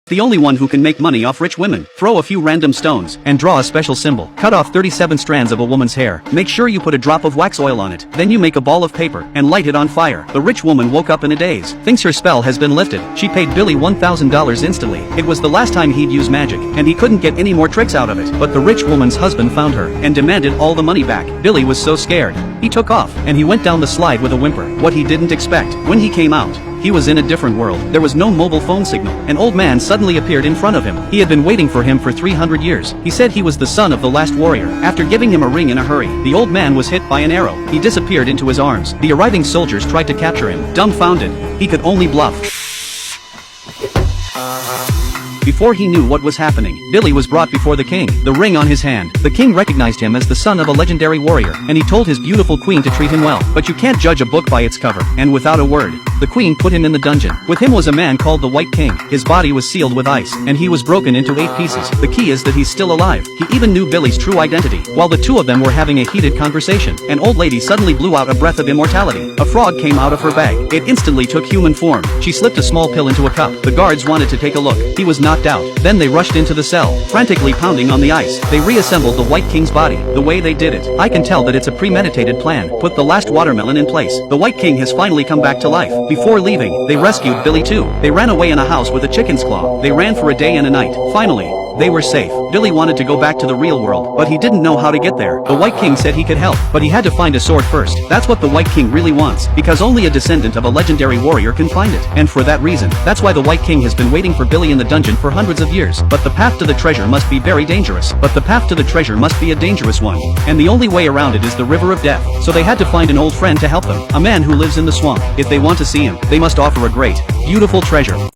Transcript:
The only one who can make money off rich women. Throw a few random stones and draw a special symbol. Cut off 37 strands of a woman's hair. Make sure you put a drop of wax oil on it. Then you make a ball of paper and light it on fire. The rich woman woke up in a daze. Thinks her spell has been lifted. She paid Billy $1,000 instantly. It was the last time he'd use magic, and he couldn't get any more tricks out of it. But the rich woman's husband found her and demanded all the money back. Billy was so scared. He took off, and he went down the slide with a whimper. What he didn't expect, when he came out, he was in a different world. There was no mobile phone signal. An old man suddenly appeared in front of him. He had been waiting for him for 300 years. He said he was the son of the last warrior. After giving him a ring in a hurry, the old man was hit by an arrow. He disappeared into his arms. The arriving soldiers tried to capture him. Dumbfounded, he could only bluff. Before he knew what was happening, Billy was brought before the king, the ring on his hand. The king recognized him as the son of a legendary warrior, and he told his beautiful queen to treat him well. But you can't judge a book by its cover. And without a word, the queen put him in the dungeon. With him was a man called the White King. His body was sealed with ice, and he was broken into 8 pieces. The key is that he's still alive. He even knew Billy's true identity. While the two of them were having a heated conversation, an old lady suddenly blew out a breath of immortality. A frog came out of her bag. It instantly took human form. She slipped a small pill into a cup. The guards wanted to take a look. He was knocked out. Then they rushed into the cell, frantically pounding on the ice. They reassembled the White King's body. The way they did it, I can tell that it's a premeditated plan. Put the last watermelon in place. The White King has finally come back to life. Before leaving, they rescued Billy too. They ran away in a house with a chicken's claw. They ran for a day and a night. Finally, they were safe. Billy wanted to go back to the real world, but he didn't know how to get there. The White King said he could help, but he had to find a sword first. That's what the White King really wants, because only a descendant of a legendary warrior can find it. And for that reason, that's why the White King has been waiting for Billy in the dungeon for hundreds of years. But the path to the treasure must be very dangerous. But the path to the treasure must be a dangerous one. And the only way around it is the River of Death. So they had to find an old friend to help them, a man who lives in the swamp. If they want to see him, they must offer a great, beautiful treasure.